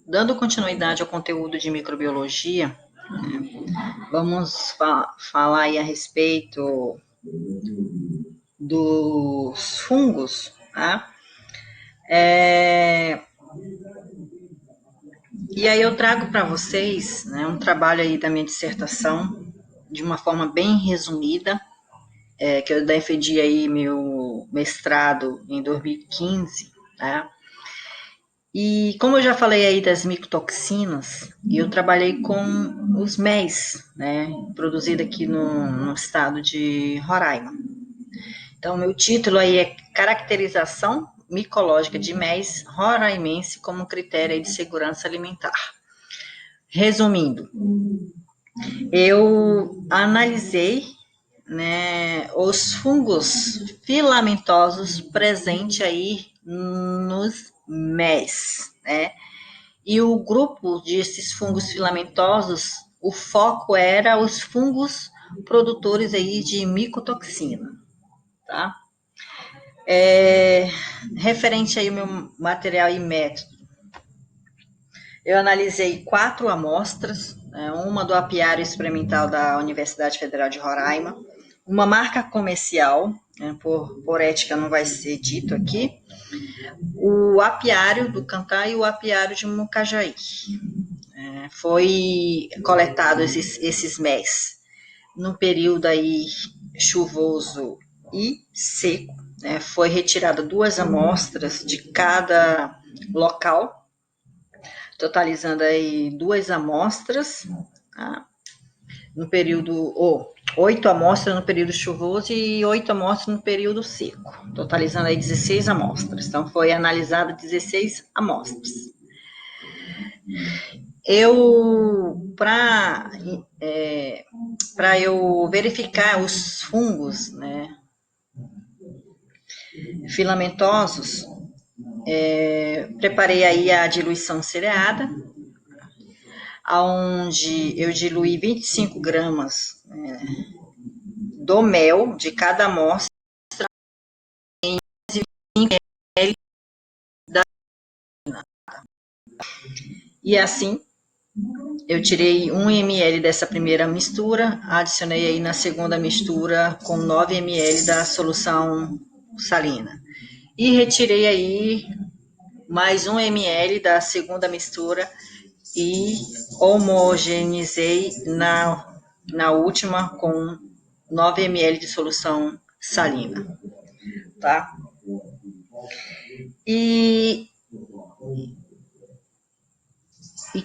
Dando continuidade ao conteúdo de microbiologia, vamos falar aí a respeito dos fungos, tá? E aí eu trago para vocês, né, um trabalho aí da minha dissertação, de uma forma bem resumida, que eu defendi aí meu mestrado em 2015, tá? E como eu já falei aí das micotoxinas, eu trabalhei com os MEIs, né, produzido aqui no estado de Roraima. Então, meu título aí é Caracterização Micológica de MEIs Roraimense como critério de segurança alimentar. Resumindo, eu analisei, né, os fungos filamentosos presentes aí nos MEIs, né? E o grupo desses fungos filamentosos, o foco era os fungos produtores aí de micotoxina, tá? Referente aí ao meu material e método, eu analisei 4 amostras, né, uma do apiário experimental da Universidade Federal de Roraima, uma marca comercial, né, por ética não vai ser dito aqui, o apiário do Cantá e o apiário de Mucajaí. Foi coletado esses MES no período aí chuvoso e seco, né? Foi retirada 2 amostras de cada local, totalizando aí 2 amostras, tá? No período, 8 amostras no período chuvoso e 8 amostras no período seco, totalizando aí 16 amostras. Então, foi analisado 16 amostras. Para eu verificar os fungos, né, filamentosos, preparei aí a diluição cereada, onde eu diluí 25 gramas do mel de cada amostra e assim eu tirei 1 ml dessa primeira mistura, adicionei aí na segunda mistura com 9 ml da solução salina. E retirei aí mais 1 ml da segunda mistura e homogeneizei na última com 9 ml de solução salina, tá? E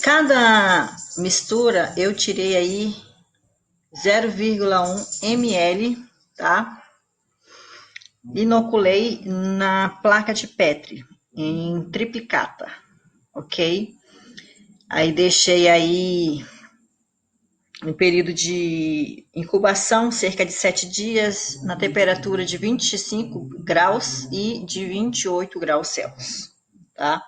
cada mistura eu tirei aí 0,1 ml, tá? Inoculei na placa de Petri, em triplicata, ok? Aí deixei aí um período de incubação, cerca de 7 dias, na temperatura de 25 graus e de 28 graus Celsius, tá?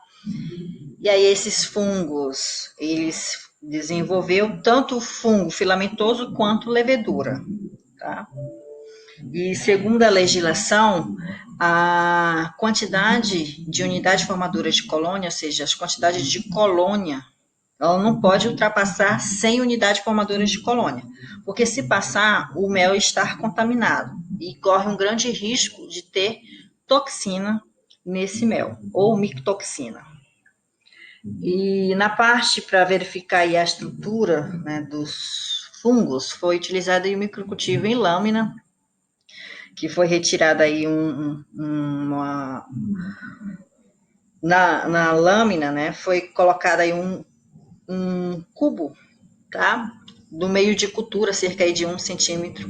E aí esses fungos, eles desenvolveu tanto o fungo filamentoso quanto levedura, tá? E segundo a legislação, a quantidade de unidade formadora de colônia, ou seja, as quantidades de colônia, ela não pode ultrapassar 100 unidades formadoras de colônia, porque se passar, o mel está contaminado e corre um grande risco de ter toxina nesse mel, ou micotoxina. E na parte para verificar a estrutura, né, dos fungos, foi utilizado o microcultivo em lâmina, que foi retirada aí na lâmina, né, foi colocado aí um cubo, tá? Do meio de cultura, cerca aí de 1 centímetro.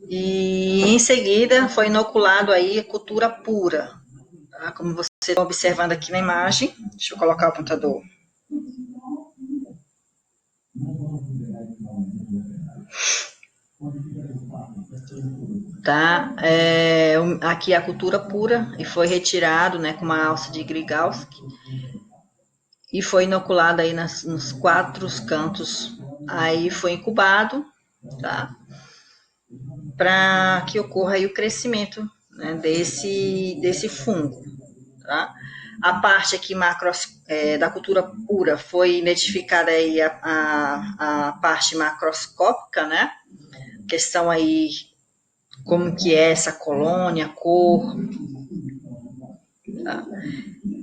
E em seguida foi inoculado aí a cultura pura, tá? Como você está observando aqui na imagem. Deixa eu colocar o apontador. Tá? Aqui a cultura pura e foi retirado, né, com uma alça de Grigalski e foi inoculado aí nos 4 cantos. Aí foi incubado, tá? Para que ocorra aí o crescimento, né, desse fungo, tá? A parte aqui da cultura pura foi identificada aí a parte macroscópica, né? Questão aí como que é essa colônia, cor, tá?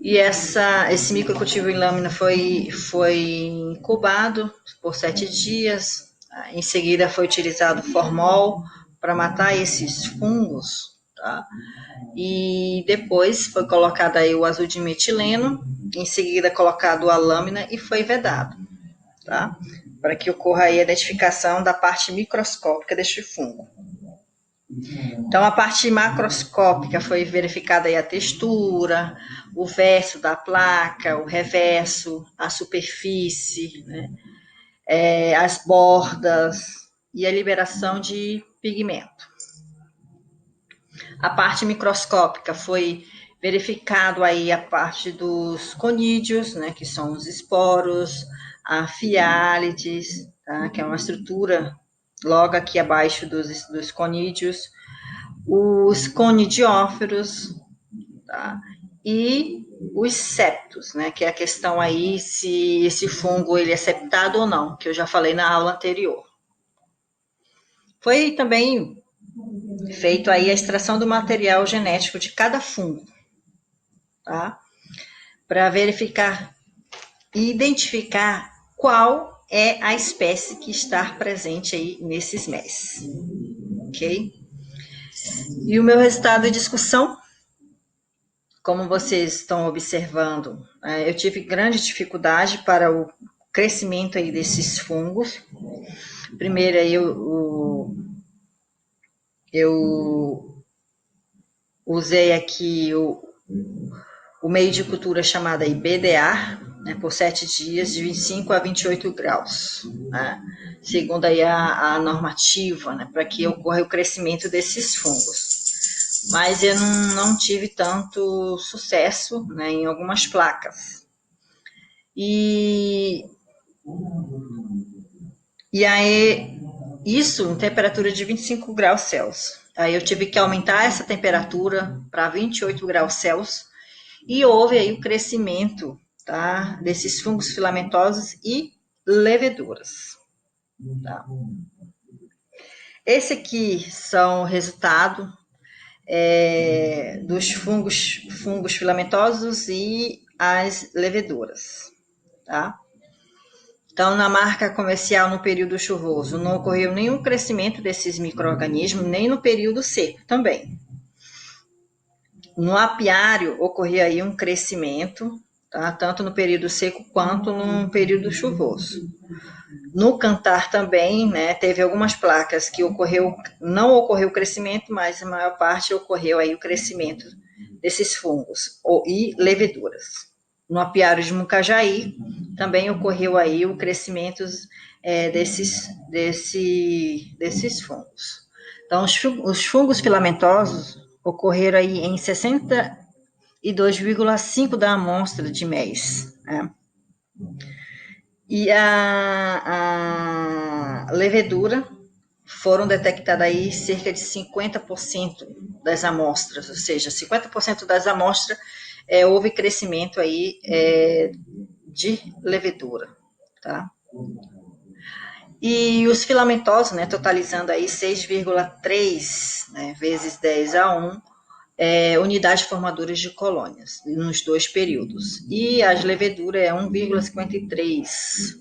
E esse microcultivo em lâmina foi incubado por 7 dias. Em seguida foi utilizado formol para matar esses fungos, tá? E depois foi colocado aí o azul de metileno, em seguida colocado a lâmina e foi vedado, tá? Para que ocorra aí a identificação da parte microscópica deste fungo. Então, a parte macroscópica foi verificada aí a textura, o verso da placa, o reverso, a superfície, né? As bordas e a liberação de pigmento. A parte microscópica foi verificado aí a parte dos conídeos, né, que são os esporos, a fiálides, tá, que é uma estrutura logo aqui abaixo dos conídeos, os conidióferos, tá, e os septos, né, que é a questão aí se esse fungo ele é septado ou não, que eu já falei na aula anterior. Foi também feito aí a extração do material genético de cada fungo, tá? Para verificar e identificar qual é a espécie que está presente aí nesses meses, ok? E o meu resultado de discussão, como vocês estão observando, eu tive grande dificuldade para o crescimento aí desses fungos. Primeiro aí eu usei aqui o meio de cultura chamado aí BDA, né, por 7 dias, de 25 a 28 graus, né, segundo aí a normativa, né, para que ocorra o crescimento desses fungos. Mas eu não tive tanto sucesso, né, em algumas placas. E aí, isso em temperatura de 25 graus Celsius. Aí eu tive que aumentar essa temperatura para 28 graus Celsius e houve aí o crescimento, tá, desses fungos filamentosos e leveduras. Tá? Esse aqui são o resultado dos fungos filamentosos e as leveduras. Tá? Então, na marca comercial no período chuvoso, não ocorreu nenhum crescimento desses micro-organismos, nem no período seco também. No apiário, ocorria aí um crescimento, tá? Tanto no período seco quanto no período chuvoso. No cantar também, né, teve algumas placas que não ocorreu crescimento, mas a maior parte ocorreu aí o crescimento desses fungos e leveduras. No apiário de Mucajaí, também ocorreu aí o crescimento desses fungos. Então, os fungos filamentosos ocorreram aí em 62,5% da amostra de mês, né? E a levedura foram detectadas aí cerca de 50% das amostras, ou seja, 50% das amostras houve crescimento aí de levedura, tá? E os filamentosos, né, totalizando aí 6,3, né, vezes 10 a 1, unidades formadoras de colônias, nos 2 períodos. E as leveduras é 1,53,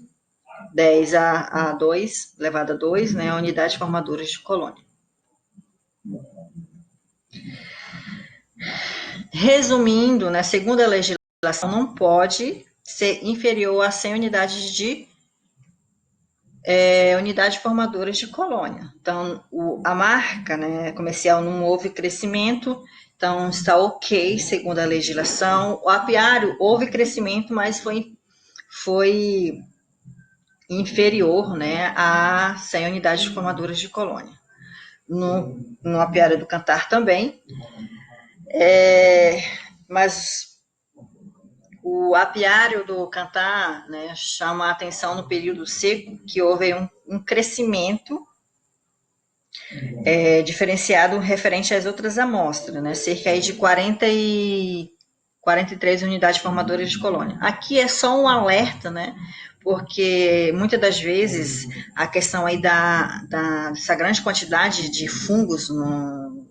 10 a 2, elevado a 2, né, unidades formadoras de colônia. Resumindo, né, segundo a legislação, não pode ser inferior a 100 unidades de unidades formadoras de colônia. Então, a marca, né, comercial não houve crescimento, então está ok, segundo a legislação. O apiário houve crescimento, mas foi inferior, né, a 100 unidades formadoras de colônia. No apiário do Cantar também, mas o apiário do Cantar, né, chama a atenção no período seco, que houve um crescimento diferenciado referente às outras amostras, né, cerca aí de 40 43 unidades formadoras de colônia. Aqui é só um alerta, né? Porque muitas das vezes a questão aí dessa grande quantidade de fungos no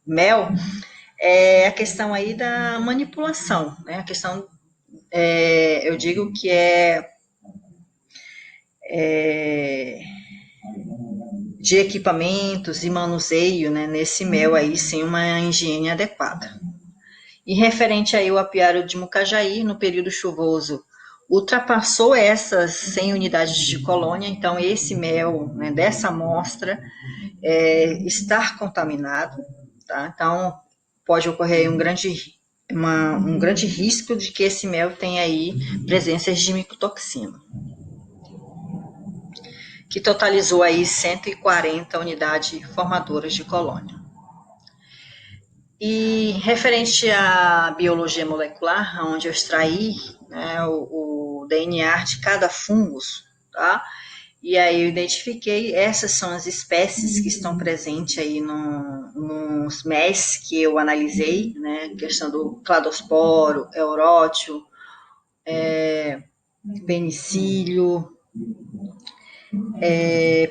mel é a questão aí da manipulação, né? A questão, eu digo que é de equipamentos e manuseio, né, nesse mel aí sem uma higiene adequada. E referente aí ao apiário de Mucajaí, no período chuvoso, ultrapassou essas 100 unidades de colônia, então esse mel, né, dessa amostra está contaminado, tá? Então pode ocorrer um grande risco de que esse mel tenha aí presenças de micotoxina, que totalizou aí 140 unidades formadoras de colônia. E referente à biologia molecular, onde eu extraí, né, o DNA de cada fungus, tá? E aí eu identifiquei, essas são as espécies que estão presentes aí nos MES que eu analisei, né? Questão do cladosporo, eurótio, penicílio,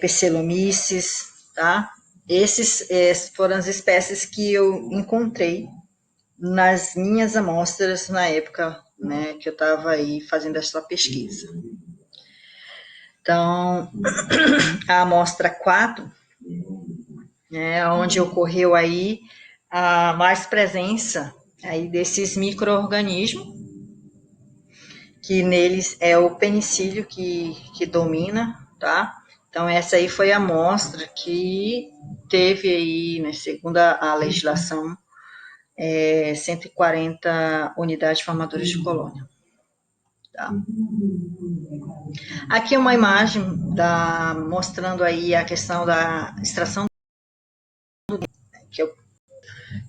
Pseudomyces, tá? Esses foram as espécies que eu encontrei nas minhas amostras na época, né, que eu estava aí fazendo essa pesquisa. Então, a amostra 4, né, onde ocorreu aí a mais presença aí desses micro-organismos, que neles é o penicílio que domina, tá? Então, essa aí foi a amostra que teve aí, né, segundo a legislação, 140 unidades formadoras de colônia. Tá? Aqui é uma imagem mostrando aí a questão da extração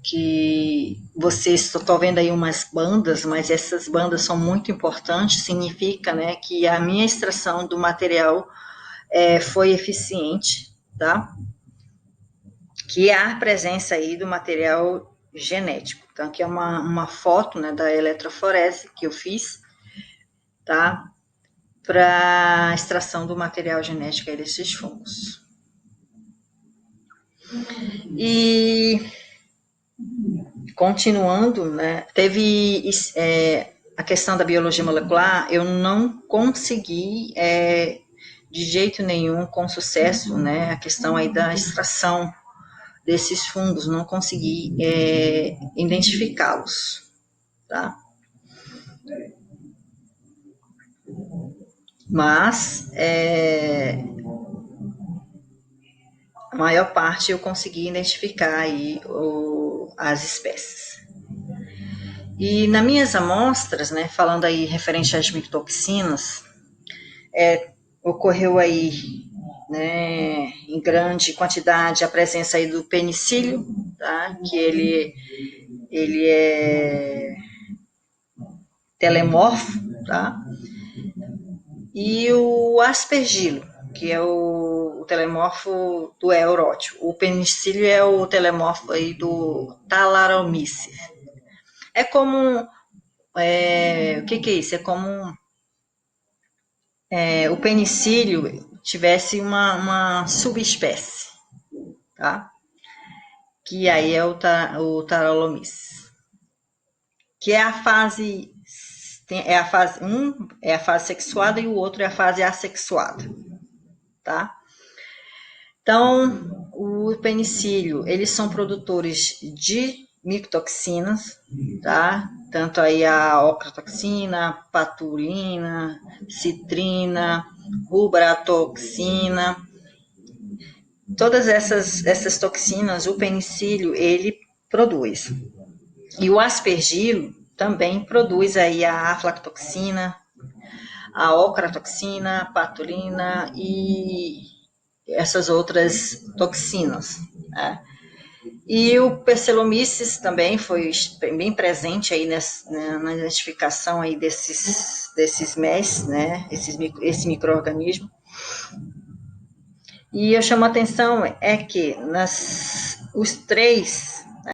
que vocês estão vendo aí umas bandas, mas essas bandas são muito importantes, significa, né, que a minha extração do material foi eficiente, tá? Que há a presença aí do material genético. Então, aqui é uma foto, né, da eletroforese que eu fiz, tá? Para extração do material genético aí desses fungos. E continuando, né, teve a questão da biologia molecular, eu não consegui de jeito nenhum com sucesso, né, a questão aí da extração desses fungos, não consegui identificá-los, tá? Mas a maior parte eu consegui identificar aí as espécies. E nas minhas amostras, né, falando aí referente às micotoxinas, ocorreu aí, né, em grande quantidade a presença aí do penicílio, tá, que ele é telemorfo, tá, e o aspergilo, que é o telemorfo do eurótio. O penicílio é o telemorfo aí do Talaromyces. É como, o que é isso? É como o penicílio tivesse uma subespécie, tá? Que aí é o Talaromyces. Que é a fase, é a fase 1 é a fase sexuada e o outro é a fase assexuada, tá? Então, o penicílio, eles são produtores de micotoxinas, tá? Tanto aí a ocratoxina, patulina, citrina, rubratoxina, todas essas toxinas, o penicílio, ele produz. E o aspergilo também produz aí a aflatoxina, a ocratoxina, a patulina e essas outras toxinas, né? E o Pseudomyces também foi bem presente aí na identificação aí desses MES, né? Esse micro-organismo. E eu chamo a atenção que os três